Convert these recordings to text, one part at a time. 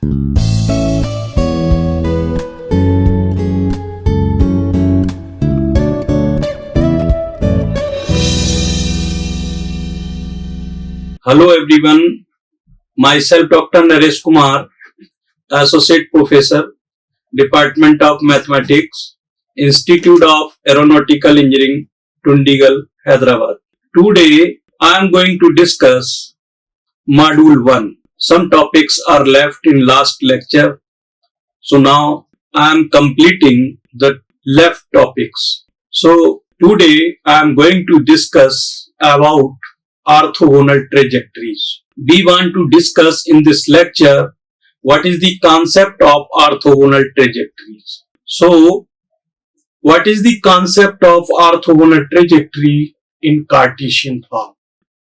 Hello everyone, myself Dr. Naresh Kumar, Associate Professor, Department of Mathematics, Institute of Aeronautical Engineering, Dundigal, Hyderabad. Today I am going to discuss Module 1. Some topics are left in last lecture, so now I am completing the left topics. So today I am going to discuss about orthogonal trajectories. We want to discuss in this lecture what is the concept of orthogonal trajectories. So, what is the concept of orthogonal trajectory in Cartesian form?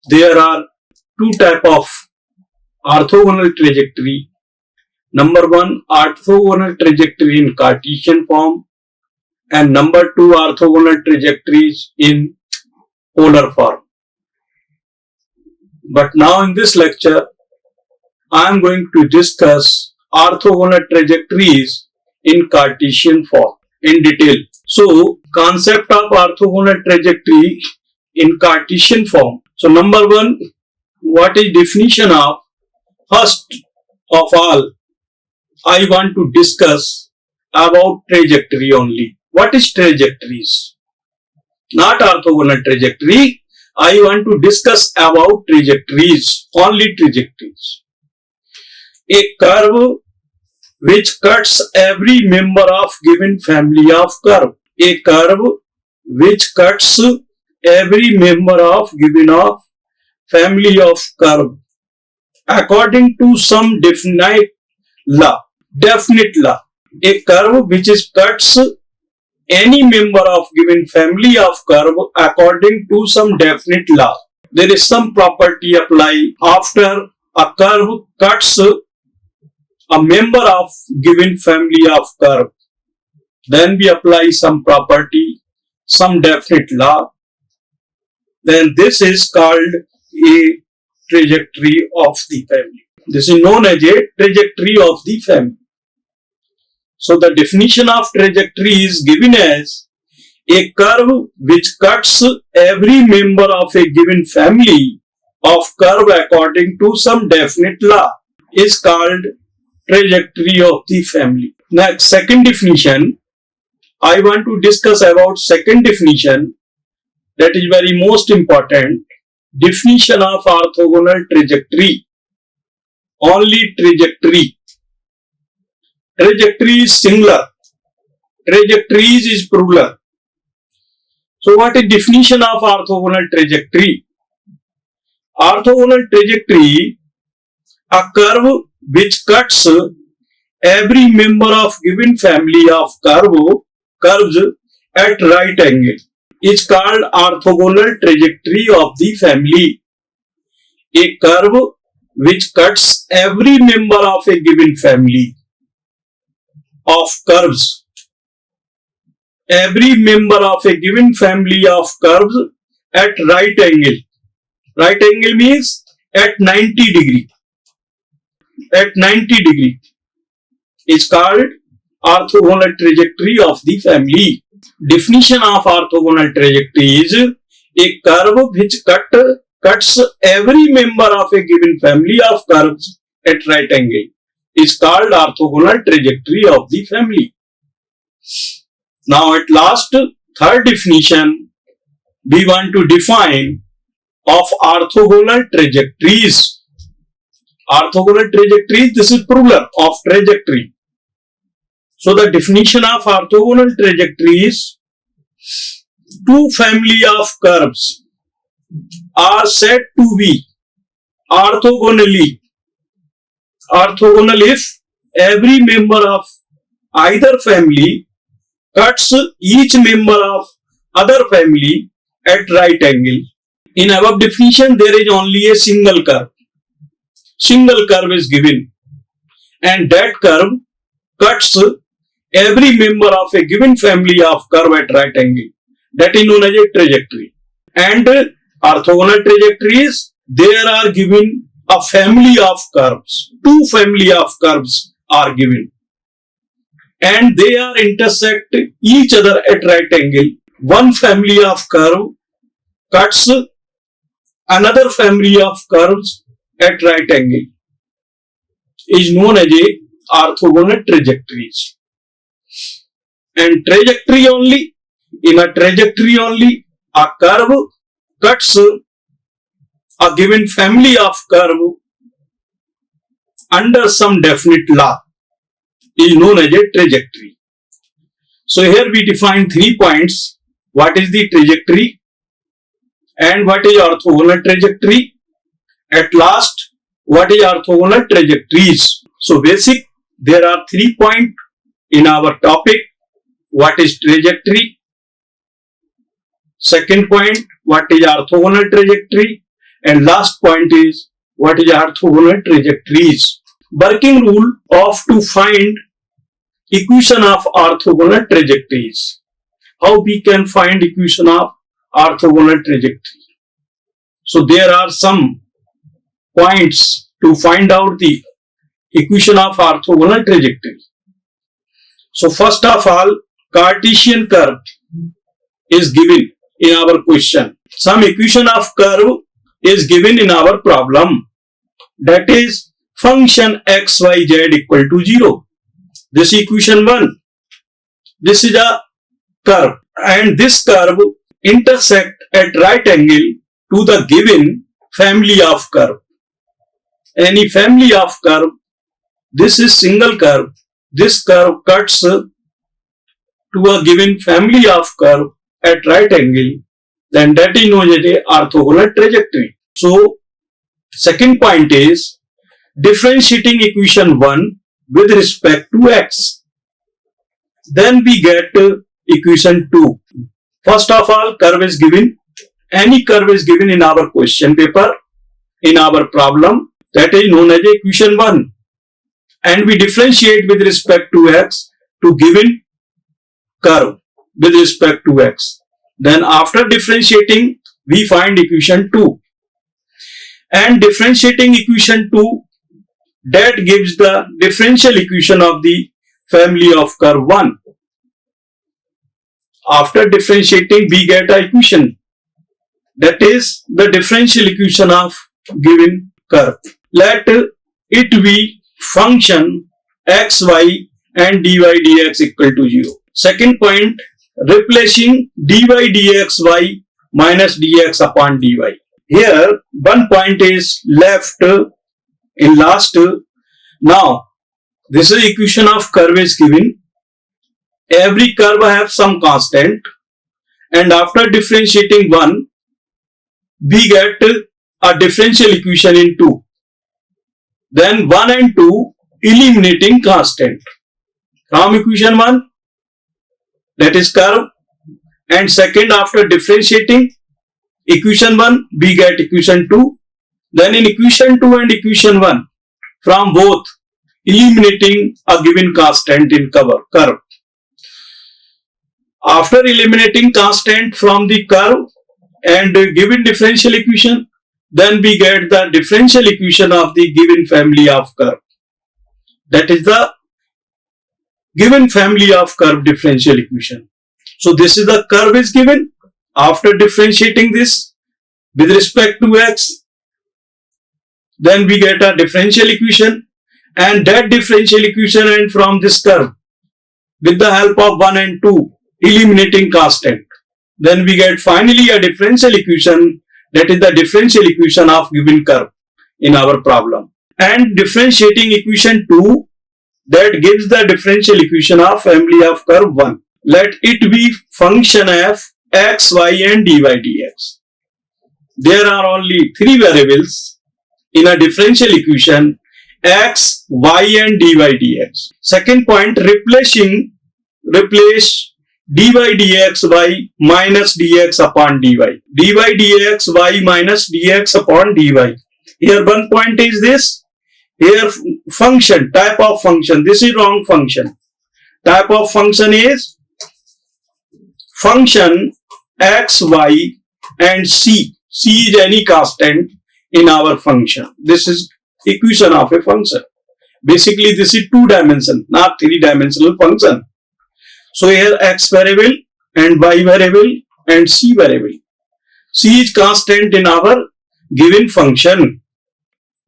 There are two types of orthogonal trajectory. Number one, orthogonal trajectory in Cartesian form, and number two, orthogonal trajectories in polar form. But now in this lecture, I am going to discuss orthogonal trajectories in Cartesian form in detail. So, concept of orthogonal trajectory in Cartesian form. So, number one, what is definition of? First of all, I want to discuss about trajectory only. What is trajectories? Not orthogonal trajectory. I want to discuss about trajectories, only trajectories. A curve which cuts every member of given family of curve. A curve which cuts every member of given of family of curve according to some definite law. Definite law. A curve which cuts any member of given family of curve according to some definite law. There is some property apply after a curve cuts a member of given family of curve. Then we apply some property, some definite law. Then this is called a trajectory of the family. This is known as a trajectory of the family. So the definition of trajectory is given as a curve which cuts every member of a given family of curve according to some definite law is called trajectory of the family. Next, second definition. I want to discuss about second definition, that is very most important. Definition of orthogonal trajectory. Only trajectory. Trajectory is singular. Trajectories is plural. So what is definition of orthogonal trajectory? Orthogonal trajectory, a curve which cuts every member of given family of curves at right angle is called orthogonal trajectory of the family. A curve which cuts every member of a given family of curves. Every member of a given family of curves at right angle. Right angle means at 90 degree. At 90 degree is called orthogonal trajectory of the family. Definition of orthogonal trajectory is a curve which cuts every member of a given family of curves at right angle is called orthogonal trajectory of the family. Now at last, third definition, we want to define of orthogonal trajectories. Orthogonal trajectories, this is plural of trajectory. So the definition of orthogonal trajectories, two family of curves are said to be orthogonally. Orthogonal if every member of either family cuts each member of other family at right angle. In above definition, there is only a single curve. Single curve is given, and that curve cuts every member of a given family of curve at right angle. That is known as a trajectory. And orthogonal trajectories, there are given a family of curves, two family of curves are given, and they are intersect each other at right angle. One family of curve cuts another family of curves at right angle is known as a orthogonal trajectories. And trajectory only, in a trajectory only, a curve cuts a given family of curve under some definite law is known as a trajectory. So here we define 3 points. What is the trajectory and what is orthogonal trajectory? At last, what is orthogonal trajectories? So basic, there are 3 points in our topic. What is trajectory? Second point, what is orthogonal trajectory? And last point is, what is orthogonal trajectories? Working rule of to find equation of orthogonal trajectories. How we can find equation of orthogonal trajectory? So there are some points to find out the equation of orthogonal trajectory. So first of all, Cartesian curve is given in our question. Some equation of curve is given in our problem. That is function xyz equal to 0. This equation 1. This is a curve, and this curve intersect at right angle to the given family of curve. Any family of curve, this is single curve. This curve cuts to a given family of curve at right angle, then that is known as a orthogonal trajectory. So second point is differentiating equation 1 with respect to x. Then we get equation 2. First of all, curve is given. Any curve is given in our question paper, in our problem, that is known as equation 1. And we differentiate with respect to x to given curve with respect to x. Then after differentiating, we find equation 2. And differentiating equation 2, that gives the differential equation of the family of curve 1. After differentiating, we get an equation, that is the differential equation of given curve. Let it be function x, y and dy dx equal to 0. Second point, replacing dy dxy minus dx upon dy. Here one point is left in last. Now this is equation of curve is given. Every curve have some constant, and after differentiating 1, we get a differential equation in 2. Then 1 and 2 eliminating constant from equation 1, that is curve, and second after differentiating equation 1, we get equation 2. Then in equation 2 and equation 1, from both eliminating a given constant in curve. After eliminating constant from the curve and given differential equation, then we get the differential equation of the given family of curve. That is the given family of curve differential equation. So this is the curve is given. After differentiating this with respect to x, then we get a differential equation, and that differential equation and from this curve with the help of 1 and 2 eliminating constant, then we get finally a differential equation, that is the differential equation of given curve in our problem. And differentiating equation 2, that gives the differential equation of family of curve 1. Let it be function f x, y and dy dx. There are only 3 variables in a differential equation, x, y and dy dx. Second point, replace dy dx y minus dx upon dy. Dy dx y minus dx upon dy. Here one point is this. Here function, type of function. This is wrong function. Type of function is function x, y and c. C is any constant in our function. This is equation of a function. Basically, this is two-dimensional, not three-dimensional function. So here x variable and y variable and c variable. C is constant in our given function.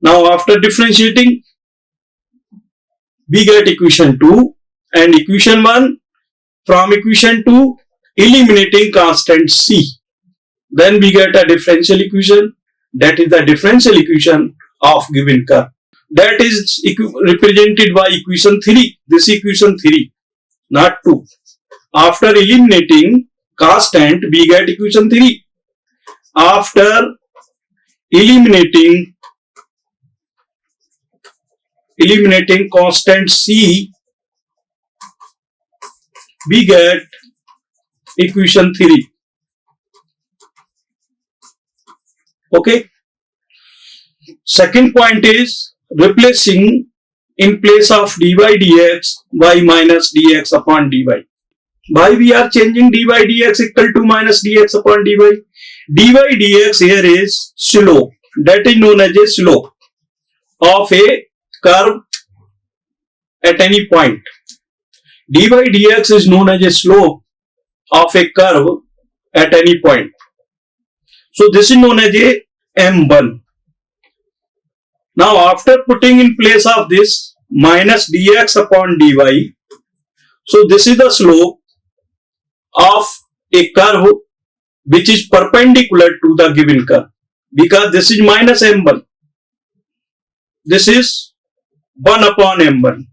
Now after differentiating, we get equation 2 and equation 1. From equation 2, eliminating constant c. Then we get a differential equation, that is the differential equation of given curve. That is represented by equation 3. This equation 3, not 2. After eliminating constant, we get equation 3. After eliminating constant c, we get equation 3. Okay. Second point is replacing in place of dy dx y minus dx upon dy. Why we are changing dy dx equal to minus dx upon dy? Dy dx here is slope, that is known as a slope of a curve at any point. Dy dx is known as a slope of a curve at any point. So this is known as a m1. Now after putting in place of this minus dx upon dy, so this is the slope of a curve which is perpendicular to the given curve, because this is minus m1. This is 1 upon m1.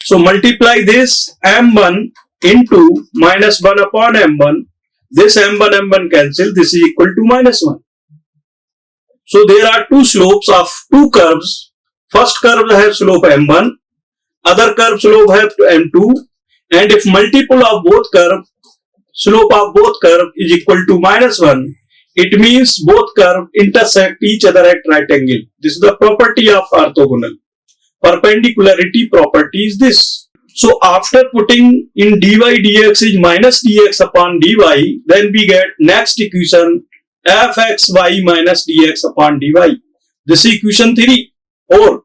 So multiply this m1 into minus 1 upon m1. This m1 cancel. This is equal to minus 1. So there are two slopes of two curves. First curve has slope m1, other curve slope has m2, and if multiple of both curve, slope of both curve is equal to minus 1, it means both curve intersect each other at right angle. This is the property of orthogonal. Perpendicularity property is this. So after putting in dy dx is minus dx upon dy, then we get next equation fxy minus dx upon dy. This is equation 3. Or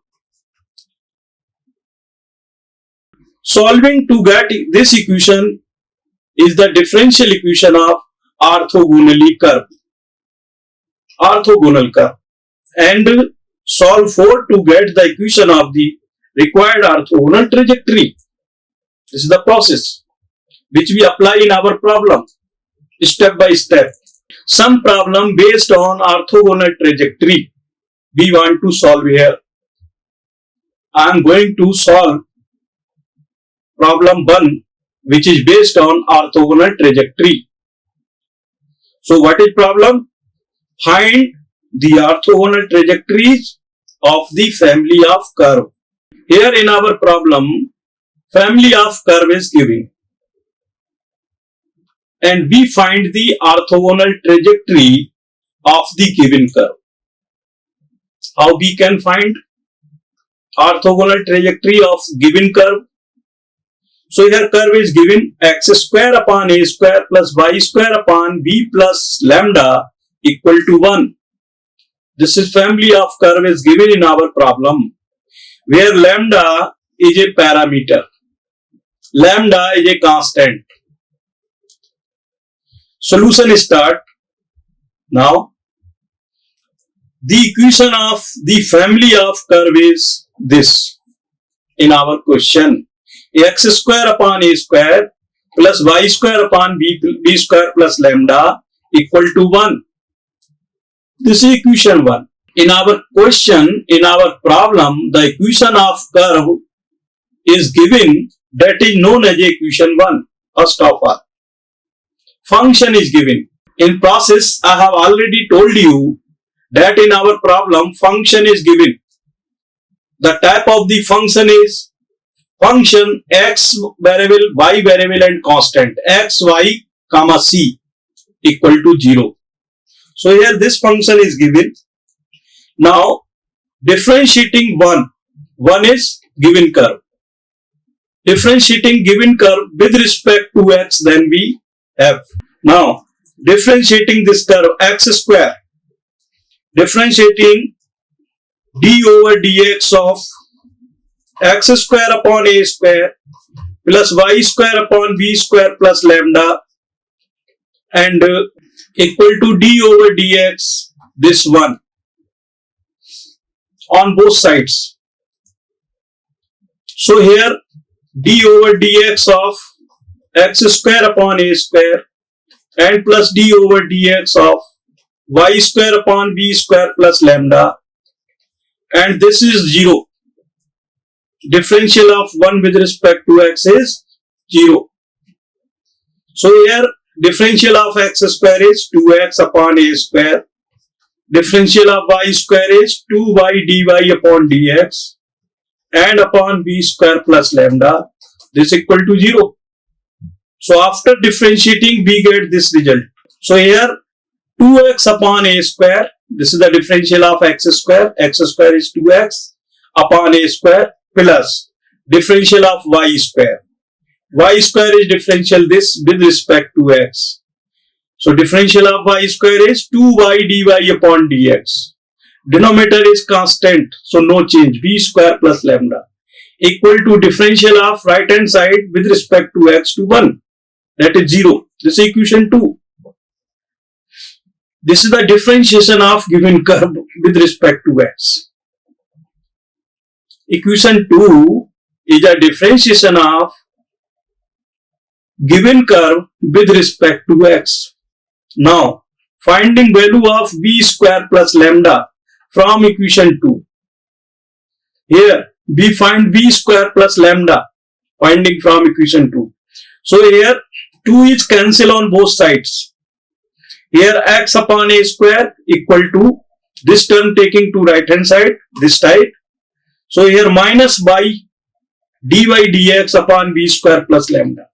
solving to get this equation is the differential equation of orthogonal curve, and solve for to get the equation of the required orthogonal trajectory. This is the process which we apply in our problem step by step. Some problem based on orthogonal trajectory we want to solve here. I am going to solve problem 1 which is based on orthogonal trajectory. So what is problem? Find the orthogonal trajectories of the family of curve. Here in our problem, family of curve is given, and we find the orthogonal trajectory of the given curve. How we can find orthogonal trajectory of given curve? So here curve is given x square upon a square plus y square upon b plus lambda equal to 1. This is family of curve is given in our problem, where lambda is a parameter, lambda is a constant. Solution start. Now the equation of the family of curve is this in our question: x square upon a square plus y square upon b square plus lambda equal to 1. This is equation 1. In our question, in our problem, the equation of curve is given, that is known as equation 1. First of all, function is given. In process, I have already told you that in our problem, function is given. The type of the function is function x variable, y variable and constant x, y, comma c equal to 0. So here this function is given. Now differentiating 1 is given curve. Differentiating given curve with respect to x, then we have. Now differentiating this curve x square. differentiating d over dx of x square upon a square plus y square upon b square plus lambda and equal to d over dx, this one on both sides. So here d over dx of x square upon a square and plus d over dx of y square upon b square plus lambda, and this is 0. Differential of 1 with respect to x is 0. So here differential of x square is 2x upon a square. Differential of y square is 2y dy upon dx and upon b square plus lambda. This equal to 0. So after differentiating we get this result. So here 2x upon a square, this is the differential of x square is 2x upon a square plus differential of y square. Y square is differential this with respect to x. So differential of y square is 2y dy upon dx. Denominator is constant, so no change, b square plus lambda equal to differential of right hand side with respect to x to 1, that is 0. This is equation 2. This is the differentiation of given curve with respect to x. Equation 2 is a differentiation of given curve with respect to x. Now, finding value of b square plus lambda from equation 2. Here, we find b square plus lambda, finding from equation 2. So here, 2 is cancelled on both sides. Here, x upon a square equal to this term taking to right hand side, this side. So here, minus by dy dx upon b square plus lambda.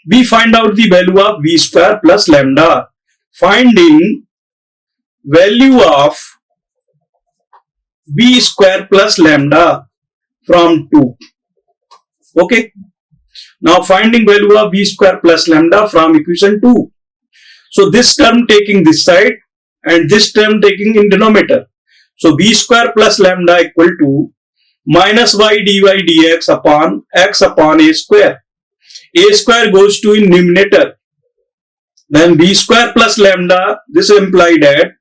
We find out the value of b square plus lambda. Finding value of b square plus lambda from 2. Okay. Now finding value of b square plus lambda from equation 2. So this term taking this side and this term taking in denominator. So b square plus lambda equal to minus y dy dx upon x upon a square. A square goes to in numerator. Then b square plus lambda, this implied that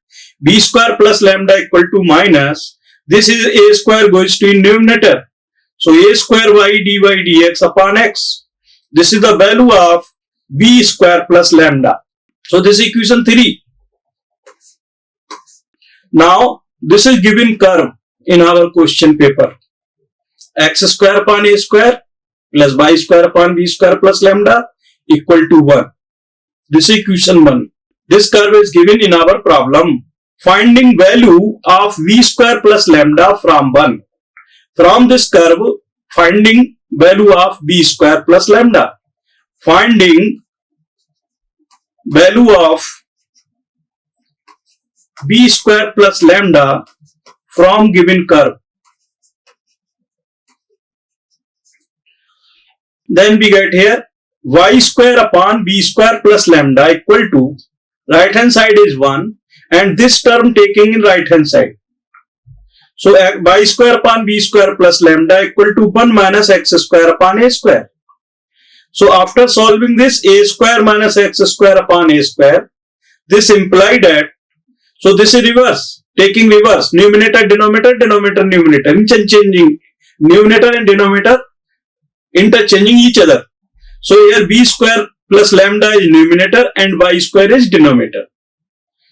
b square plus lambda equal to minus, this is a square goes to in numerator. So a square y dy dx upon x. This is the value of b square plus lambda. So this is equation 3. Now this is given curve in our question paper. X square upon a square plus y square upon b square plus lambda equal to 1. This is equation 1. This curve is given in our problem. Finding value of v square plus lambda from 1. From this curve, finding value of b square plus lambda. Finding value of b square plus lambda from given curve. Then we get here y square upon b square plus lambda equal to right hand side is 1 and this term taking in right hand side. So y square upon b square plus lambda equal to 1 minus x square upon a square. So after solving this, a square minus x square upon a square, this implied that, so this is reverse, taking reverse, numerator, denominator, denominator, numerator, interchanging numerator and denominator, interchanging each other. So here b square plus lambda is numerator and y square is denominator.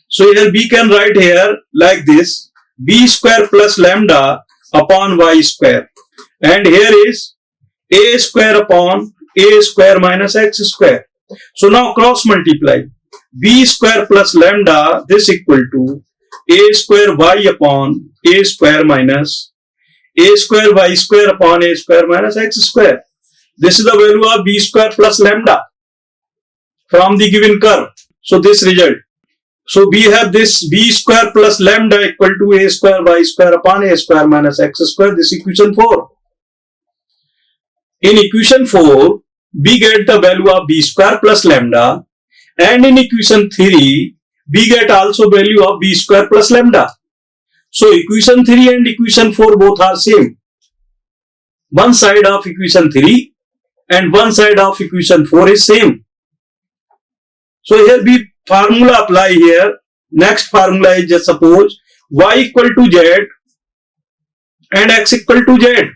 So here we can write here like this, b square plus lambda upon y square, and here is a square upon a square minus x square. So now cross multiply, b square plus lambda, this equal to a square y upon a square minus a square y square upon a square minus x square. This is the value of b square plus lambda from the given curve. So this result. So we have this b square plus lambda equal to a square y square upon a square minus x square. This is equation 4. In equation 4, we get the value of b square plus lambda, and in equation 3, we get also value of b square plus lambda. So equation 3 and equation 4 both are same. One side of equation 3 and one side of equation 4 is same. So here we formula apply here. Next formula is just suppose y equal to z and x equal to z.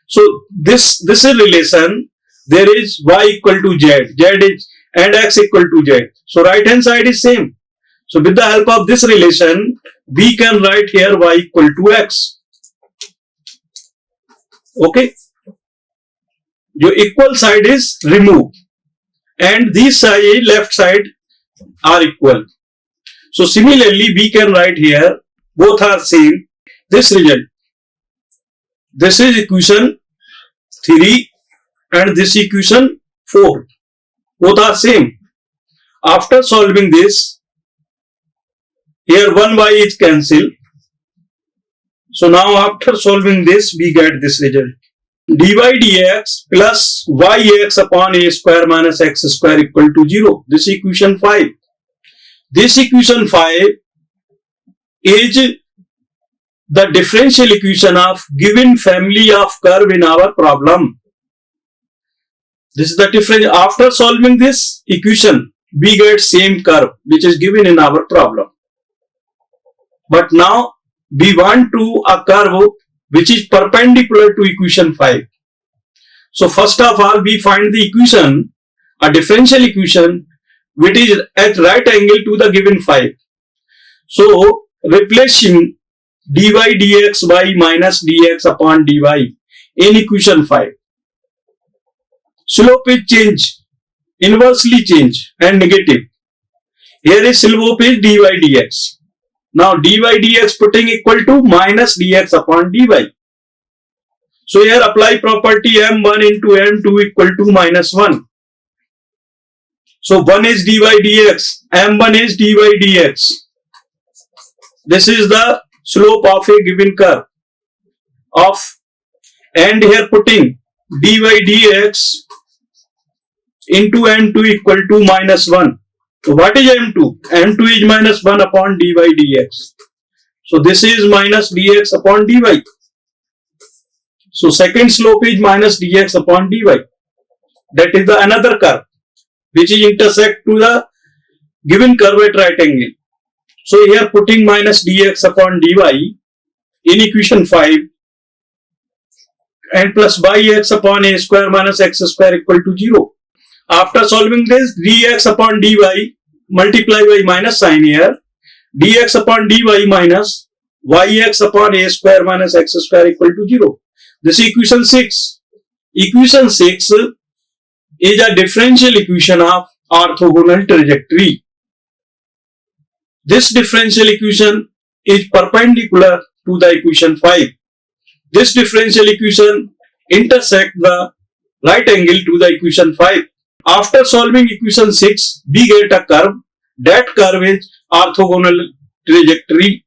So this is relation. There is y equal to z, z is and x equal to z. So right hand side is same. So with the help of this relation, we can write here y equal to x. Okay. Your equal side is removed and this side, left side are equal. So similarly, we can write here both are same. This result. This is equation 3 and this equation 4. Both are same. After solving this, here 1y is cancelled. So now after solving this, we get this result. dy dx plus yx upon a square minus x square equal to 0. This is equation 5. This equation 5 is the differential equation of given family of curve in our problem. This is the difference. After solving this equation, we get same curve which is given in our problem. But now we want to a curve which is perpendicular to equation 5. So first of all, we find the equation, a differential equation which is at right angle to the given 5. So replacing dy dx by minus dx upon dy in equation 5. Slope is change, inversely change and negative. Here is slope is dy dx. Now dy dx putting equal to minus dx upon dy. So here apply property m1 into m2 equal to minus 1. So 1 is dy dx, m1 is dy dx. This is the slope of a given curve of, and here putting dy dx into m2 equal to minus 1. So what is m2? m2 is minus 1 upon dy dx. So this is minus dx upon dy. So second slope is minus dx upon dy. That is the another curve which is intersect to the given curve at right angle. So here putting minus dx upon dy in equation 5 and plus by x upon a square minus x square equal to 0. After solving this, dx upon dy multiply by minus sign here, dx upon dy minus yx upon a square minus x square equal to 0. This is equation 6. Equation 6 is a differential equation of orthogonal trajectory. This differential equation is perpendicular to the equation 5. This differential equation intersect the right angle to the equation 5. After solving equation 6, we get a curve. That curve is orthogonal trajectory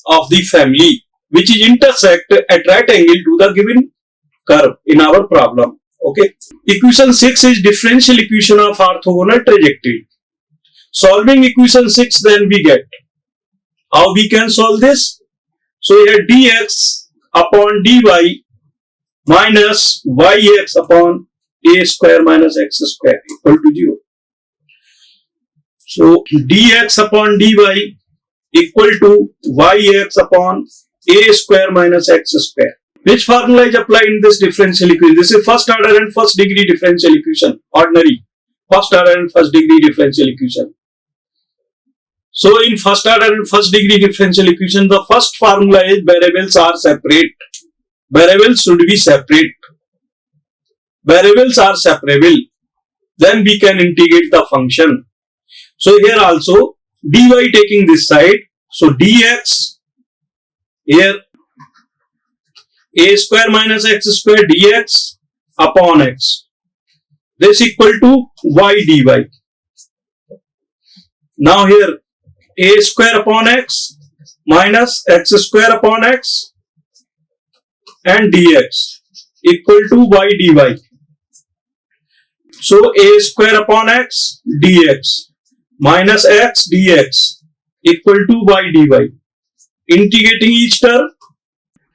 of the family which is intersect at right angle to the given curve in our problem. Okay. Equation 6 is differential equation of orthogonal trajectory. Solving equation 6, then we get. How we can solve this? So here dx upon dy minus yx upon a square minus x square equal to 0. So dx upon dy equal to yx upon a square minus x square. Which formula is applied in this differential equation? This is first order and first degree differential equation. Ordinary first order and first degree differential equation. So in first order and first degree differential equation, the first formula is variables are separate. Variables should be separate. Variables are separable. Then we can integrate the function. So here also dy taking this side. So dx here a square minus x square dx upon x. This equal to y dy. Now here a square upon x minus x square upon x and dx equal to y dy. So a square upon x dx. minus x dx equal to y dy. Integrating each term.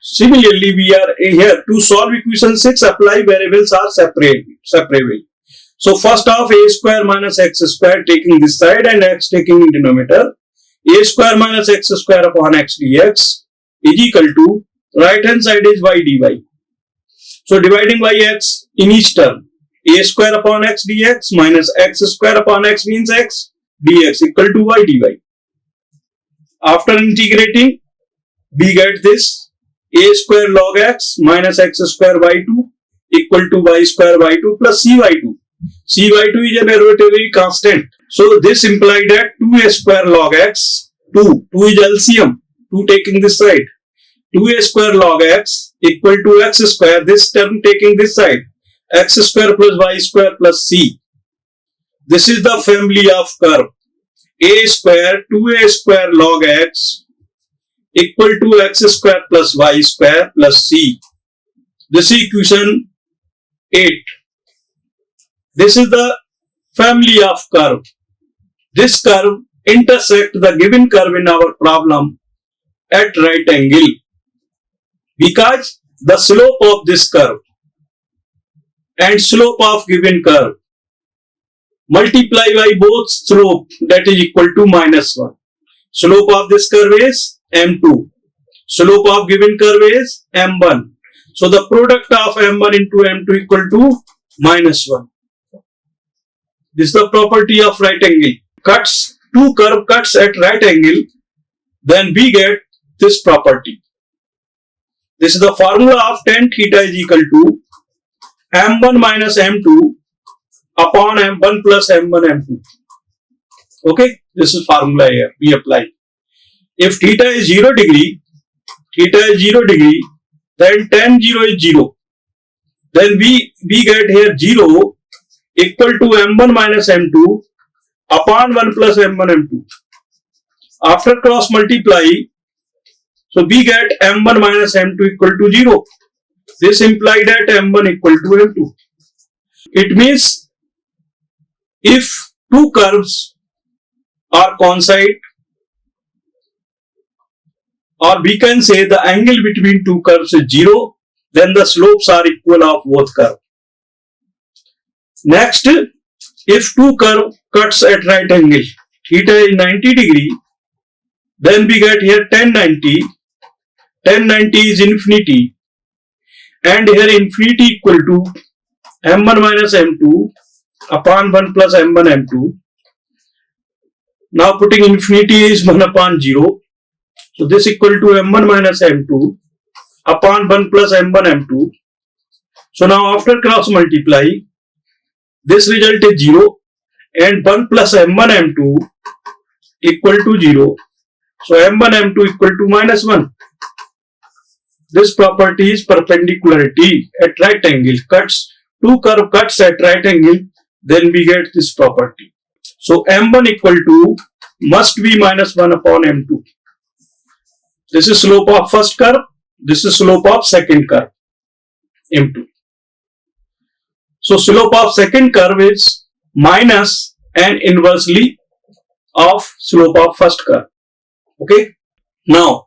Similarly, we are here to solve equation 6, apply variables are separable. So first off, a square minus x square taking this side and x taking in denominator. A square minus x square upon x dx is equal to right hand side is y dy. So dividing by x in each term, a square upon x dx minus x square upon x means x dx equal to y dy. After integrating, we get this a square log x minus x square y2 equal to y square y2 plus cy2. cy2 is an arbitrary constant. So this implied that 2a square log x, 2 is LCM, 2 taking this side. 2a square log x equal to x square, this term taking this side, x square plus y square plus c. This is the family of curve. A square 2a square log x equal to x square plus y square plus c. This is equation 8. This is the family of curve. This curve intersects the given curve in our problem at right angle, because the slope of this curve and slope of given curve multiply by both slope, that is equal to minus 1. Slope of this curve is m2. Slope of given curve is m1. So the product of m1 into m2 equal to minus 1. This is the property of right angle. Two curve cuts at right angle, then we get this property. This is the formula of tan theta is equal to m1 minus m2 upon m1 plus m1 m2. Okay, this is formula here we apply. If theta is 0 degree, then tan 0 is 0. Then we get here 0 equal to m1 minus m2 upon 1 plus m1 m2. After cross multiply, so we get m1 minus m2 equal to 0. This implied that m1 equal to m2. It means if two curves are coincide, or we can say the angle between two curves is 0, then the slopes are equal of both curves. Next, if two curve cuts at right angle, theta is 90 degree, then we get here tan 90. Tan 90 is infinity, and here infinity equal to m1 minus m2 upon 1 plus m1 m2. Now putting infinity is 1 upon 0. So this equal to m1 minus m2 upon 1 plus m1 m2. So now after cross multiply, this result is 0 and 1 plus m1 m2 equal to 0. So m1 m2 equal to minus 1. This property is perpendicularity at right angle. Two curve cuts at right angle, then we get this property. So m1 equal to must be minus 1 upon m2. This is slope of first curve. This is slope of second curve, m2. So slope of second curve is minus and inversely of slope of first curve. Okay. Now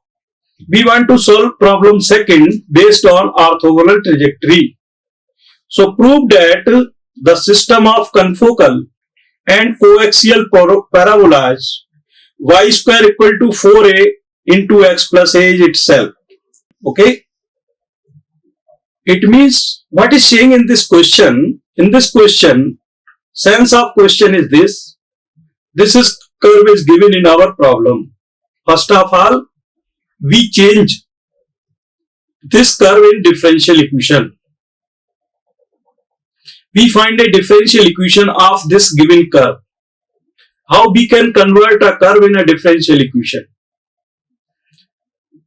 we want to solve problem second based on orthogonal trajectory. So prove that the system of confocal and coaxial parabolas y square equal to 4a into x plus a is itself. Okay. It means what is saying in this question? In this question, sense of question is this. This is curve is given in our problem. First of all, we change this curve in differential equation. We find a differential equation of this given curve. How we can convert a curve in a differential equation?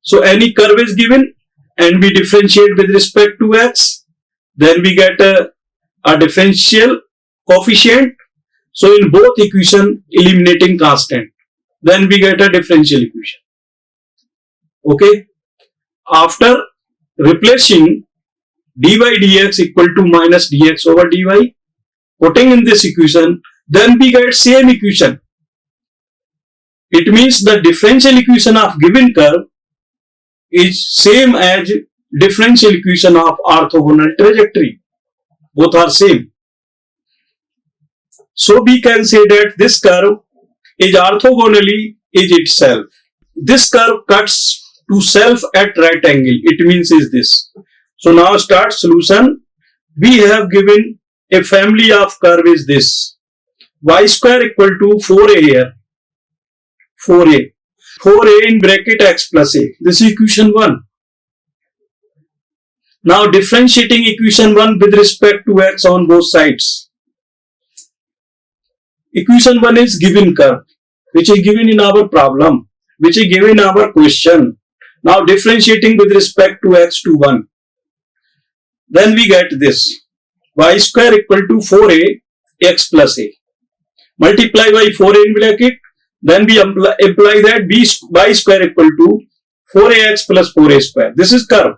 So any curve is given and we differentiate with respect to x, then we get a differential coefficient. So in both equation eliminating constant, then we get a differential equation. Okay. After replacing dy dx equal to minus dx over dy, putting in this equation, then we get same equation. It means the differential equation of given curve is same as differential equation of orthogonal trajectory. Both are same. So we can say that this curve is orthogonally is itself. This curve cuts to self at right angle. It means is this. So now start solution. We have given a family of curve is this. Y square equal to 4a here. 4a. 4a in bracket x plus a. This is equation 1. Now differentiating equation 1 with respect to x on both sides. Equation 1 is given curve, which is given in our problem, which is given in our question. Now differentiating with respect to x to 1. Then we get this. Y square equal to 4a x plus a. Multiply by 4a in bracket. Then we apply that y square equal to 4ax plus 4a square. This is curve.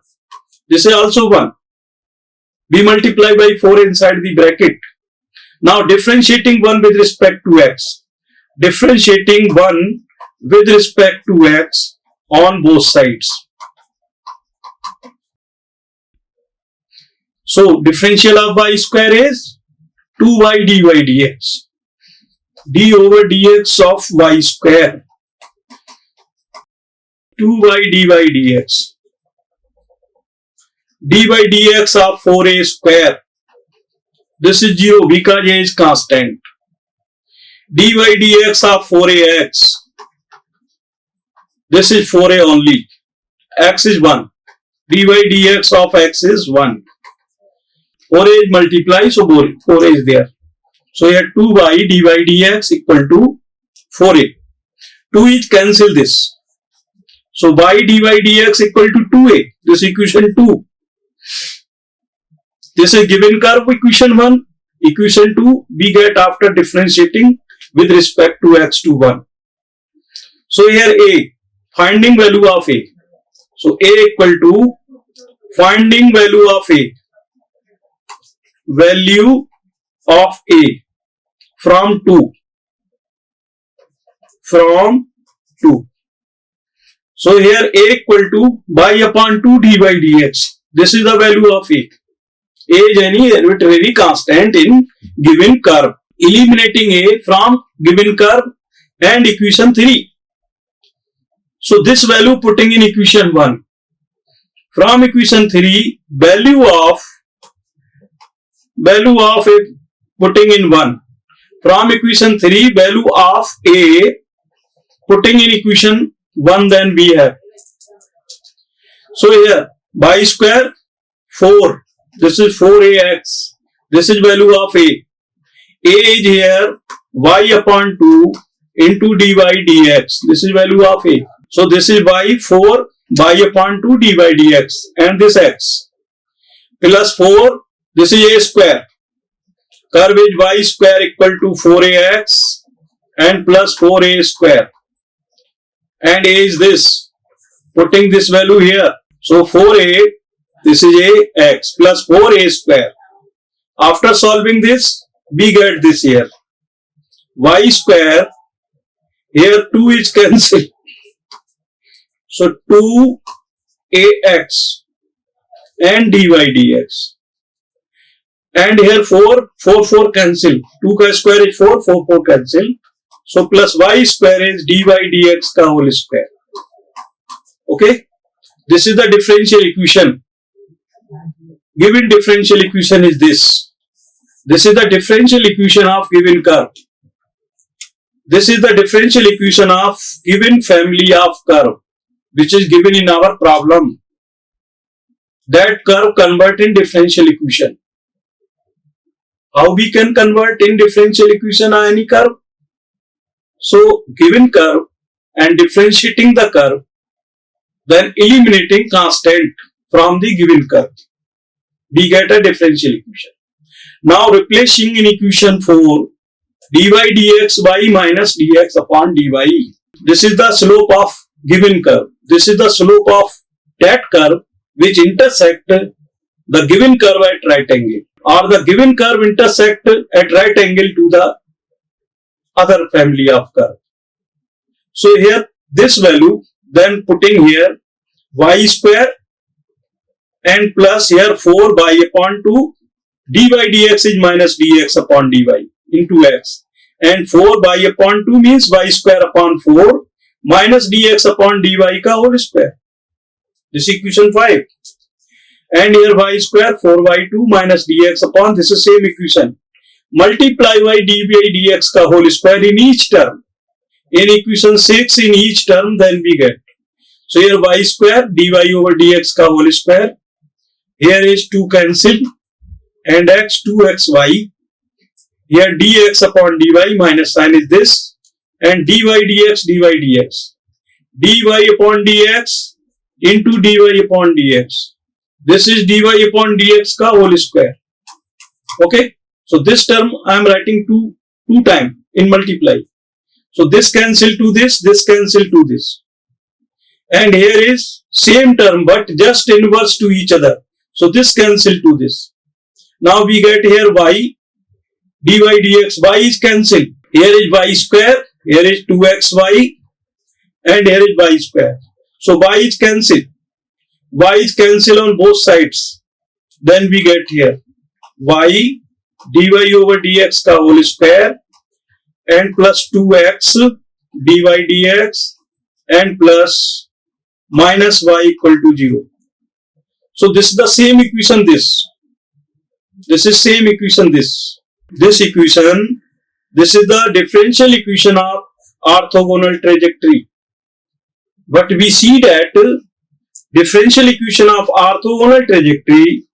This is also 1. We multiply by 4 inside the bracket. Now differentiating 1 with respect to x. Differentiating 1 with respect to x on both sides. So differential of y square is 2y dy dx. D over dx of y square. 2y dy dx. dy dx of 4a square. This is 0 because a is constant. dy dx of 4ax. This is 4a only. X is 1. dy dx of x is 1. 4a is multiply, so 4a is there. So here 2y dy dx equal to 4a. 2 is cancel this. So y dy dx equal to 2a. This equation 2. This is given curve equation 1. Equation 2 we get after differentiating with respect to x to 1. So here a, finding value of a. So a equal to finding value of a. Value of a from 2. From 2. So here a equal to y upon 2 dy dx. This is the value of a. A is any arbitrary constant in given curve. Eliminating a from given curve and equation 3. So this value putting in equation 1. From equation 3, value of a putting in 1. From equation 3, value of a putting in equation 1, then we have. So here y square 4. This is 4ax. This is value of a. A is here y upon 2 into dy dx. This is value of a. So this is y4 y upon 2 dy dx and this x plus 4. This is a square. Curve is y square equal to 4ax and plus 4a square. And a is this. Putting this value here. So 4a, this is a x plus 4a square. After solving this, we get this here. Y square, here 2 is cancelled. So 2ax and dy dx. And here 4 cancel. 2 ka square is 4 cancel. So plus y square is dy dx ka whole square. Okay. This is the differential equation. Given differential equation is this. This is the differential equation of given curve. This is the differential equation of given family of curve, which is given in our problem. That curve convert in differential equation. How we can convert in differential equation on any curve? So given curve and differentiating the curve, then eliminating constant from the given curve, we get a differential equation. Now replacing in equation 4, dy dx y minus dx upon dy. This is the slope of given curve. This is the slope of that curve which intersect the given curve at right angle, or the given curve intersect at right angle to the other family of curve. So here this value, then putting here y square and plus here 4 y upon 2 dy dx is minus dx upon dy into x, and 4 y upon 2 means y square upon 4 minus dx upon dy ka whole square. This is equation 5. And here y square 4y2 minus dx upon, this is same equation, multiply y dy dx ka whole square in each term. In equation 6 in each term, then we get. So here y square dy over dx ka whole square. Here is 2 cancelled and x 2xy. Here dx upon dy minus sign is this, and dy dx dy upon dx into dy upon dx. This is dy upon dx ka whole square. Okay. So this term I am writing two times in multiply. So this cancel to this cancel to this. And here is same term but just inverse to each other. So this cancel to this. Now we get here y dy dx, y is cancelled. Here is y square, here is 2xy, and here is y square. So y is cancelled. Y is cancelled on both sides. Then we get here y dy over dx ka whole square and plus 2x dy dx and plus minus y equal to 0. So this is the same equation this is same equation this equation, this is the differential equation of orthogonal trajectory. But we see that differential equation of orthogonal trajectory,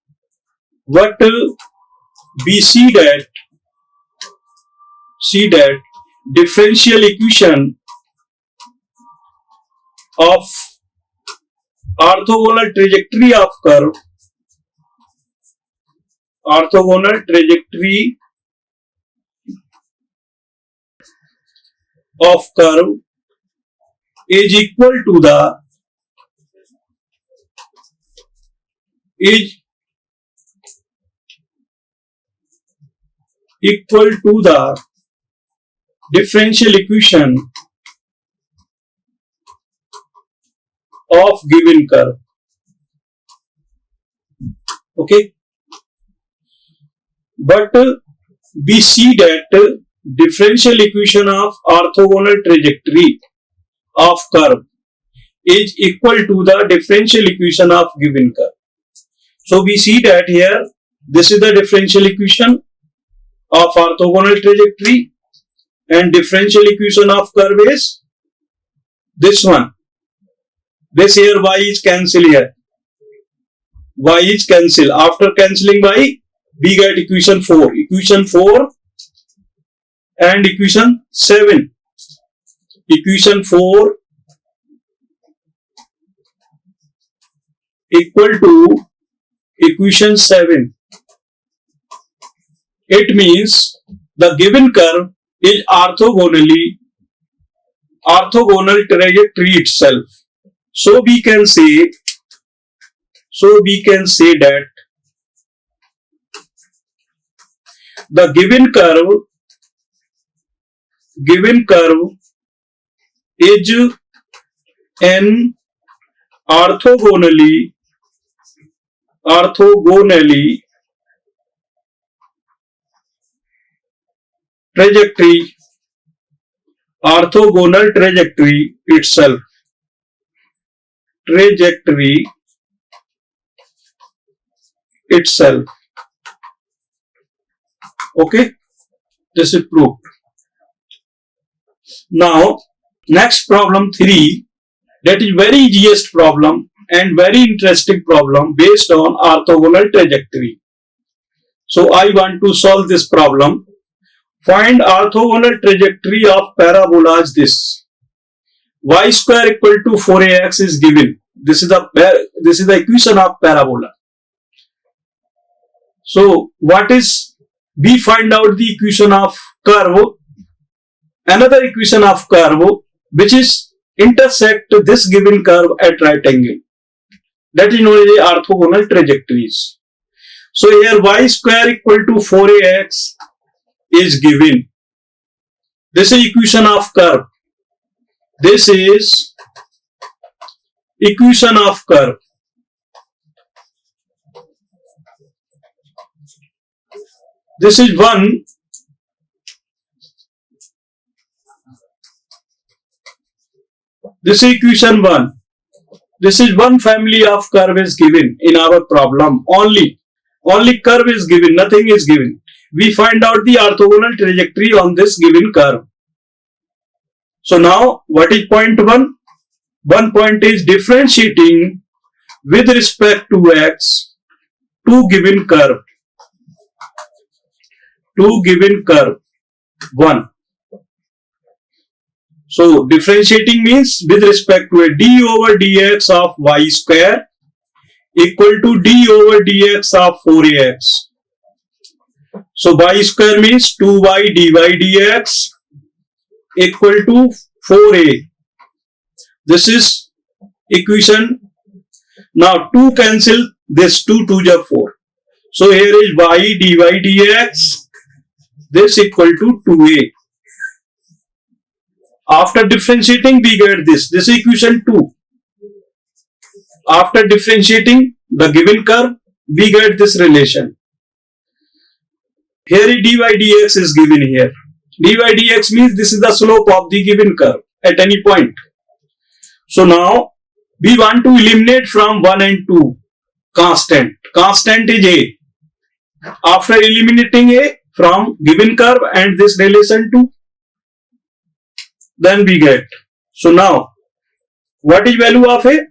what we see that differential equation of orthogonal trajectory of curve, orthogonal trajectory of curve is equal to the differential equation of given curve. Okay. But we see that differential equation of orthogonal trajectory of curve is equal to the differential equation of given curve. So we see that here this is the differential equation of orthogonal trajectory and differential equation of curve is this one. This here y is cancelled here. Y is cancelled. After cancelling y, we get equation 4. Equation 4 and equation 7. Equation 4 equal to equation 7. It means the given curve is orthogonal trajectory itself. So we can say that the given curve is an orthogonal trajectory, orthogonal trajectory itself. Okay, this is proved. Now next problem 3, that is very easiest problem and very interesting problem based on orthogonal trajectory. So I want to solve this problem. Find orthogonal trajectory of parabola as this. Y square equal to 4ax is given. This is the equation of parabola. So what is, we find out the equation of curve, another equation of curve which is intersect this given curve at right angle. That is known as orthogonal trajectories. So here y square equal to 4ax is given. This is equation of curve. This is equation of curve. This is one. This is equation 1. This is one family of curve is given in our problem. Only curve is given, nothing is given. We find out the orthogonal trajectory on this given curve. So now what is point 1? One point is differentiating with respect to x to given curve. To given curve 1. So differentiating means with respect to a d over dx of y square equal to d over dx of 4ax. So y square means 2y dy dx equal to 4a. This is equation. Now 2 cancel this, 2 2 is 4. So here is y dy dx. This equal to 2a. After differentiating, we get this. This is equation 2. After differentiating the given curve, we get this relation. Here dy dx is given here. Dy dx means this is the slope of the given curve at any point. So now we want to eliminate from 1 and 2 constant. Constant is a. After eliminating a from given curve and this relation 2, then we get. So now what is value of a?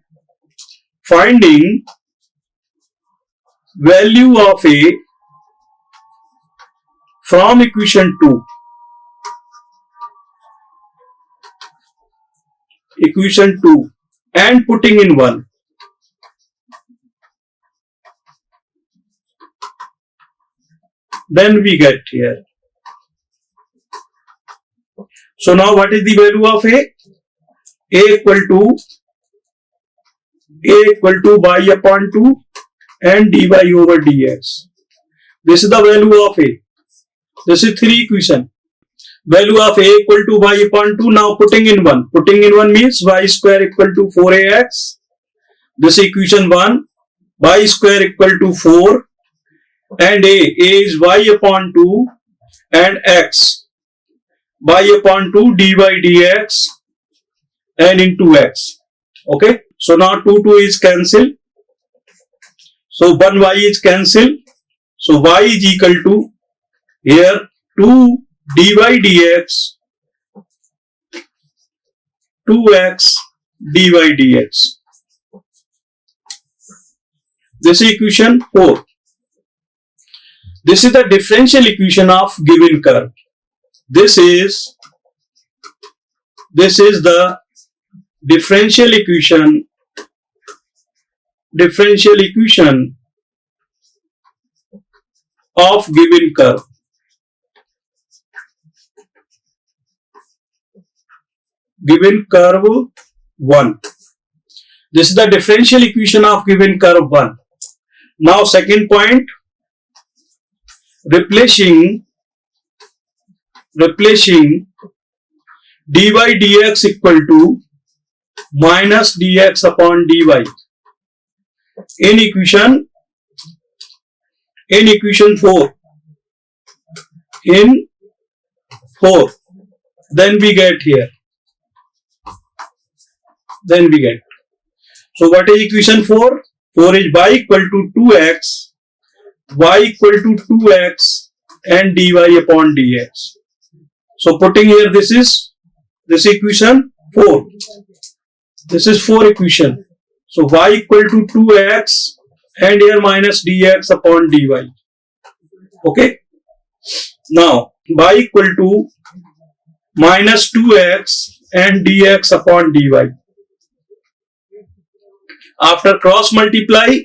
Finding value of a from equation 2. Equation 2 and putting in 1. Then we get here. So now what is the value of a? A equal to y upon 2 and dy over dx. This is the value of a. This is 3 equation. Value of a equal to y upon 2. Now putting in 1. Putting in 1 means y square equal to 4ax. This is equation 1. Y square equal to 4. And a is y upon 2 and x. Y upon 2 dy dx and into x. Okay. So now 2 is cancelled. So 1 y is cancelled. So y is equal to here 2 dy dx 2x dy dx. This is equation 4. This is the differential equation of given curve. This is the differential equation of given curve. Given curve 1. This is the differential equation of given curve 1. Now second point, replacing dy dx equal to minus dx upon dy in equation 4. In 4. Then we get here. So what is equation 4? 4 is y equal to 2x, y equal to 2x and dy upon dx. So putting here this equation 4. This is 4 equation. So y equal to 2x and here minus dx upon dy. Okay. Now y equal to minus 2x and dx upon dy. After cross multiply,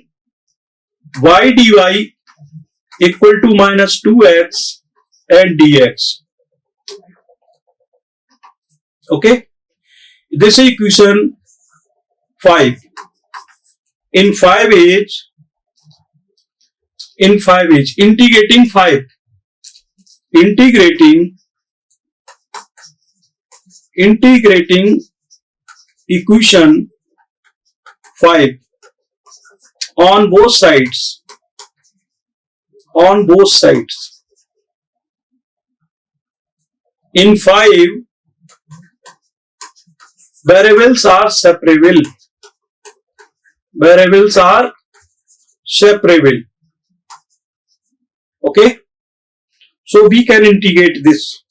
y dy equal to minus 2x and dx. Okay. This is equation 5. In 5h, integrating 5. Integrating equation 5 on both sides. In 5, variables are separable. Okay. So we can integrate this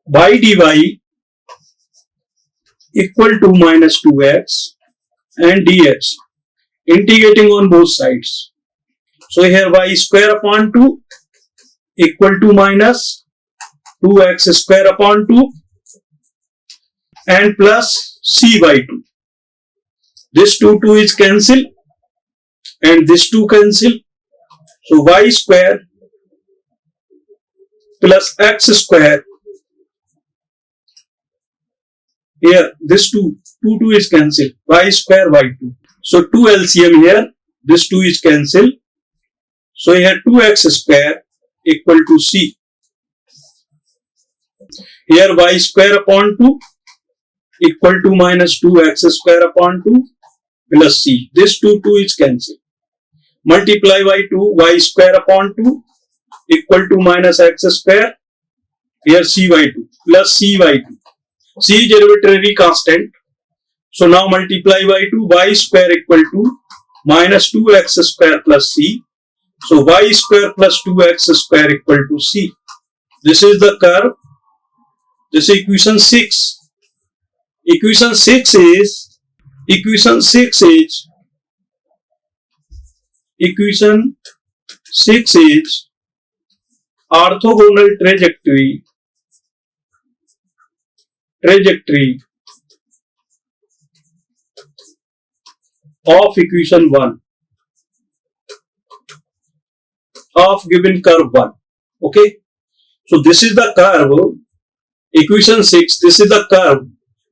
by dy equal to minus 2x and dx, integrating on both sides. So here y square upon 2 equal to minus 2x square upon 2 and plus c by 2. This 2 is cancelled and this 2 cancel. So y square plus x square. Here this 2 is cancelled. Y square y2. So 2 LCM here. This 2 is cancelled. So here 2x square equal to c. Here y square upon 2 equal to minus 2x square upon 2 plus c. This 2 is cancelled. Multiply by 2, y square upon 2 equal to minus x square. Here c by 2 plus c by 2. C is arbitrary constant. So now multiply by 2, y square equal to minus 2x square plus c. So y square plus 2x square equal to c. This is the curve. This is equation 6. Equation 6 is orthogonal trajectory of equation 1 of given curve 1. Okay. So this is the curve, equation 6, this is the curve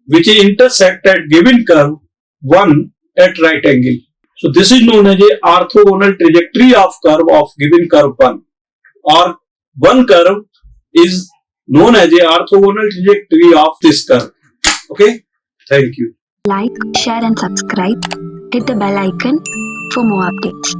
which intersect at given curve 1 at right angle. So this is known as a orthogonal trajectory of curve of given curve 1, or one curve is known as a orthogonal trajectory of this curve. Okay, thank you. Like, share and subscribe. Hit the bell icon for more updates.